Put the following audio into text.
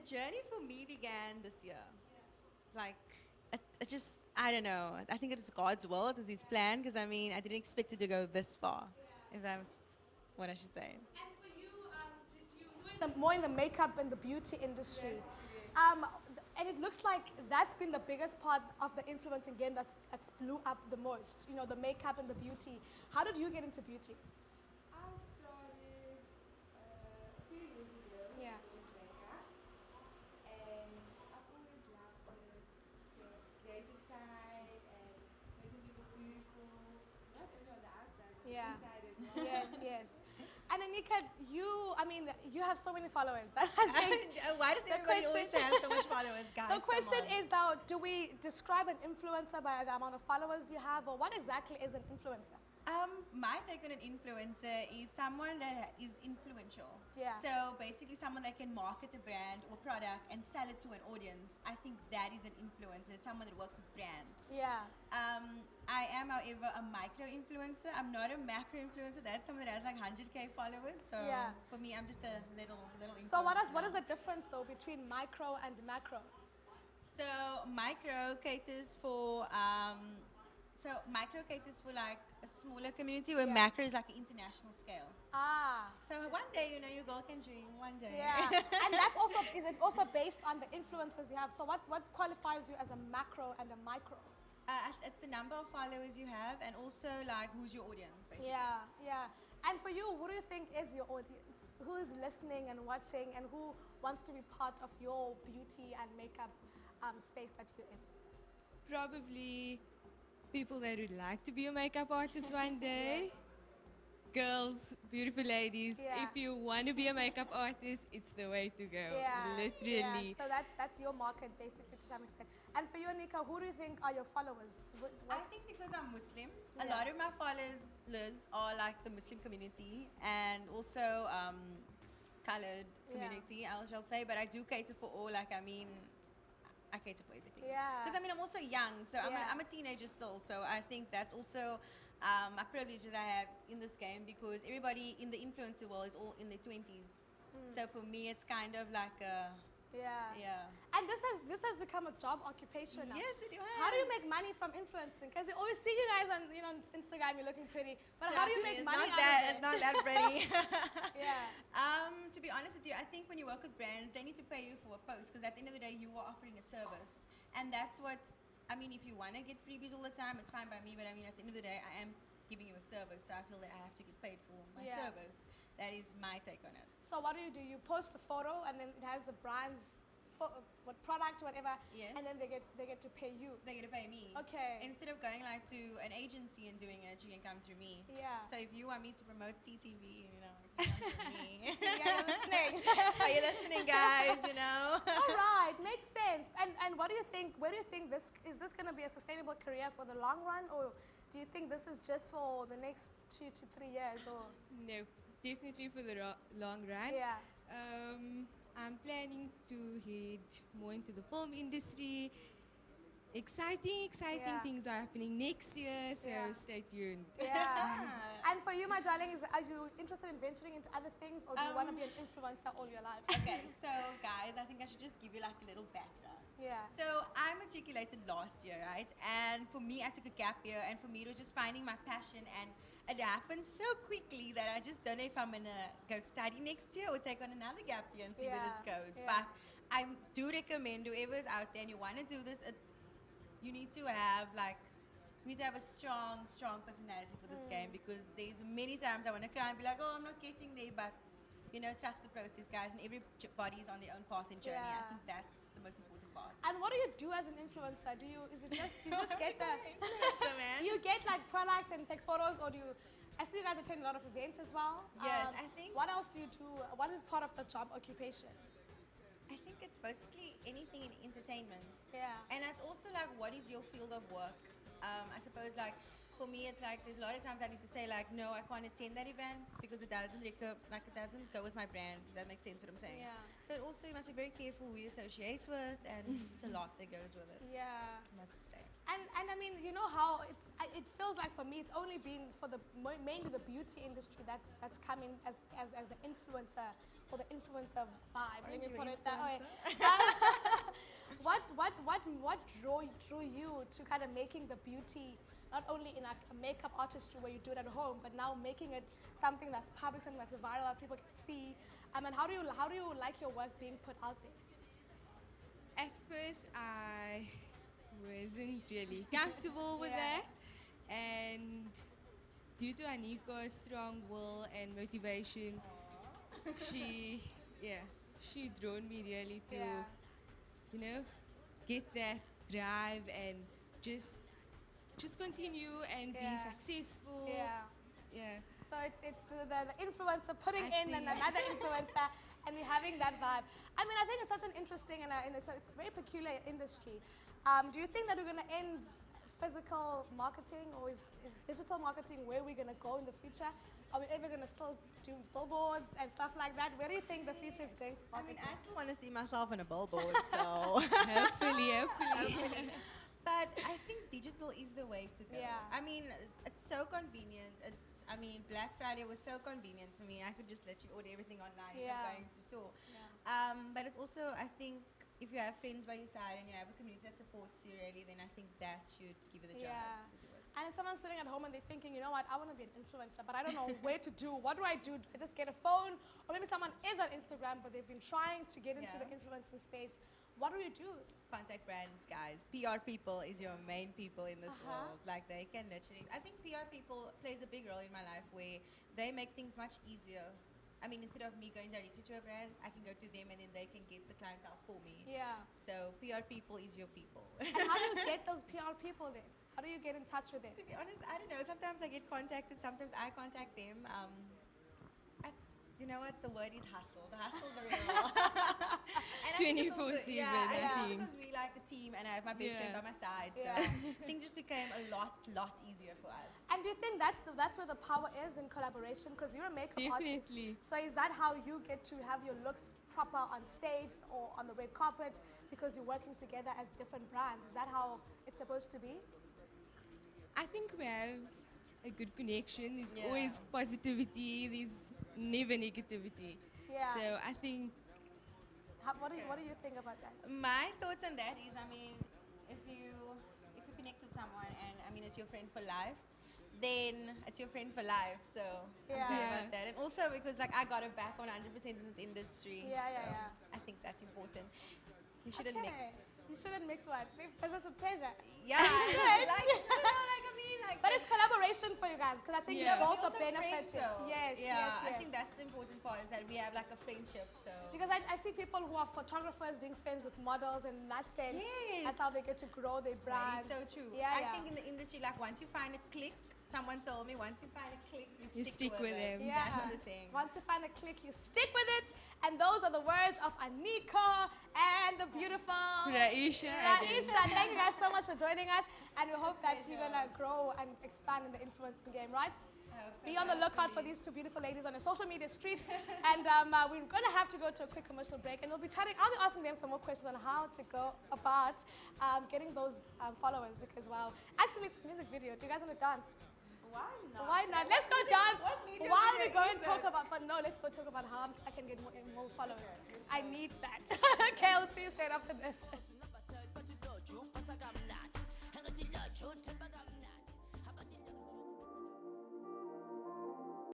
journey for me began this year. Like, it just, I don't know. I think it was God's will, it was His plan, because I mean, I didn't expect it to go this far, if that's what I should say. And for you, more in the makeup and the beauty industry. And it looks like that's been the biggest part of the influencing game that's blew up the most. You know, the makeup and the beauty. How did you get into beauty? I started a few years ago Yeah. with makeup, and I've always loved the creative side and making people beautiful, not only on the outside, but Yeah. inside as well. Yes, yes. And Aneeqah, you have so many followers. I think Why does everybody always question- have so much followers, guys? the question Come on. is now, do we describe an influencer by the amount of followers you have, or what exactly is an influencer? My take on an influencer is someone that is influential. Yeah. So basically someone that can market a brand or product and sell it to an audience. I think that is an influencer, someone that works with brands. Yeah. I am, however, a micro influencer. I'm not a macro influencer. That's someone that has like 100K followers. So Yeah. for me, I'm just a little influencer. So what is the difference though between micro and macro? So micro caters for like a smaller community, where Yeah. macro is like an international scale. Ah. So one day, you know, your girl can dream. One day. Yeah. And that's also, is it also based on the influencers you have? So what qualifies you as a macro and a micro? It's the number of followers you have, and also like who's your audience, basically. Yeah, yeah. And for you, what do you think is your audience? Who is listening and watching, and who wants to be part of your beauty and makeup space that you're in? Probably people that would like to be a makeup artist one day. Girls, beautiful ladies, Yeah. if you want to be a makeup artist, it's the way to go. Yeah, Literally. Yeah. So that's your market basically to some extent. And for you, Aneeqah, who do you think are your followers? I think because I'm Muslim, a Yeah. lot of my followers are like the Muslim community, and also colored community, I shall say. But I do cater for all. Like, I mean, I cater for everything. Yeah. Because I mean, I'm also young, so Yeah. I'm a teenager still. So I think that's also a privilege that I have in this game, because everybody in the influencer world is all in their 20s. So for me, it's kind of like a Yeah. And this has become a job occupation now. Yes, it has. How do you make money from influencing? Because you always see you guys on on Instagram, you're looking pretty. But how do you make It's money not out that, of It's it? not that pretty. Yeah. To be honest with you, I think when you work with brands, they need to pay you for a post, because at the end of the day, you are offering a service. And that's what, I mean, if you want to get freebies all the time, it's fine by me. But I mean, at the end of the day, I am giving you a service. So I feel that I have to get paid for my Yeah. service. That is my take on it. So what do? You post a photo and then it has the brand's what product, whatever, Yes. and then they get to pay you. They're going to pay me. Okay. Instead of going like to an agency and doing it, you can come through me. Yeah. So if you want me to promote CTV, you know, you can come through me. Yeah, you're listening. Are you listening, guys? You know? All right, makes sense. And what do you think? Where do you think this is going to be a sustainable career for the long run, or do you think this is just for the next 2 to 3 years? Or No, definitely for the long run. yeah, I'm planning to head more into the film industry. Exciting Yeah. things are happening next year, so Yeah. stay tuned. yeah. And for you, my darling, are you interested in venturing into other things, or do you want to be an influencer all your life? Okay, so guys, I think I should just give you like a little background. Yeah. So I matriculated last year, right? And for me, I took a gap year, and for me, it was just finding my passion, and it happened so quickly that I just don't know if I'm gonna go study next year or take on another gap year and see where this Yeah, goes. yeah. But I do recommend whoever's out there and you want to do this, you need to have a strong personality for this game, because there's many times I want to cry and be like, oh, I'm not getting there, but you know, trust the process, guys, and everybody's on their own path and journey. I Yeah. think that's the most important part. And what do you do as an influencer? You just get the Influencer, man. do you get like products and take photos, or do you? I see you guys attend a lot of events as well. Yes, I think- What else do you do? What is part of the job occupation? I think it's basically anything in entertainment. Yeah. And that's also like, what is your field of work? I suppose like, for me, it's like, there's a lot of times I need to say like, no, I can't attend that event because it doesn't go with my brand. If that makes sense what I'm saying. Yeah. So it also, you must be very careful who you associate with, and it's a lot that goes with it. Yeah. I must say. And I mean, you know how it feels like for me, it's only been for mainly the beauty industry that's coming as the influencer or the influencer vibe. Let Aren't me you put an it that way. What drew you to kind of making the beauty not only in like a makeup artistry where you do it at home, but now making it something that's public, something that's viral, that people can see. And how do you like your work being put out there? At first, I wasn't really comfortable with Yeah. that, and due to Aneeqah's strong will and motivation, she, yeah, she drawn me really to, Yeah. you know, get that drive and just continue and be Yeah. successful. Yeah. Yeah. So it's the influencer putting I in and think- another influencer, and we're having that vibe. I mean, I think it's such an interesting and it's a very peculiar industry. Do you think that we're going to end physical marketing, or is digital marketing where we're going to go in the future? Are we ever going to still do billboards and stuff like that? Where do you think the future is going for I mean, marketing? I still want to see myself on a billboard, so. Hopefully. But I think digital is the way to go. Yeah. I mean, it's so convenient. Black Friday was so convenient for me. I could just let you order everything online instead Yeah. of going to store. Yeah. But it's also, I think, if you have friends by your side and you have a community that supports you really, then I think that should give you the job Yeah. to do it. And if someone's sitting at home and they're thinking, you know what, I want to be an influencer, but I don't know where to do. What do I do? Do I just get a phone? Or maybe someone is on Instagram, but they've been trying to get into Yeah. the influencing space. What do you do? Contact brands, guys. PR people is your main people in this Uh-huh. world. Like, they can literally, I think PR people plays a big role in my life where they make things much easier. I mean, instead of me going directly to a brand, I can go to them and then they can get the clientele for me. Yeah. So PR people is your people. And how do you get those PR people then? How do you get in touch with them? To be honest, I don't know. Sometimes I get contacted. Sometimes I contact them. You know what? The word is hustle. The hustle's the real. And I think it's also- 24/7, Yeah, I and it's also think. because we like a team and I have my best friend Yeah. by my side. So Yeah. things just became a lot easier for us. And do you think that's where the power is in collaboration? Because you're a makeup Definitely. artist. So is that how you get to have your looks proper on stage or on the red carpet because you're working together as different brands? Is that how it's supposed to be? I think we have a good connection. There's Yeah. always positivity. There's never negativity. Yeah. So I think What do you think about that? My thoughts on that is, I mean, if you connect with someone and I mean it's your friend for life, then it's your friend for life. So I'm Yeah. glad Yeah. about that. And also because like I got it back 100% in this industry. Yeah, yeah, so yeah. I think that's important. You shouldn't Okay. mix. You shouldn't mix what? Business with pleasure. Yeah, should. like you know, like I mean, like. But it's collaboration for you guys because I think Yeah. you both we're are also benefiting. friends, so, Yes, yeah, yes, I yes. think that's the important part is that we have like a friendship. So. Because I see people who are photographers being friends with models, and in that sense, Yes. that's how they get to grow their brand. That is so true. Yeah, I yeah. think in the industry, like once you find a click, someone told me once you find a click, You stick with it. them. Yeah. That's the thing. Once you find a click, you stick with it. And those are the words of Aneeqah and the beautiful Raeesha Adams. Raeesha. Thank you guys so much for joining us. And we hope that you're Pleasure. going to grow and expand in the influencing game, right? I hope so, Be on the lookout for hopefully. these two beautiful ladies on the social media streets. And we're going to have to go to a quick commercial break. And I'll be asking them some more questions on how to go about getting those followers. Because, wow. Actually, it's a music video. Do you guys want to dance? Why not? Why not? What Let's go music- dance what medium while we video go is and talk it? about, but no, let's go talk about how I can get more followers. I need that. Okay, I'll see you straight after this.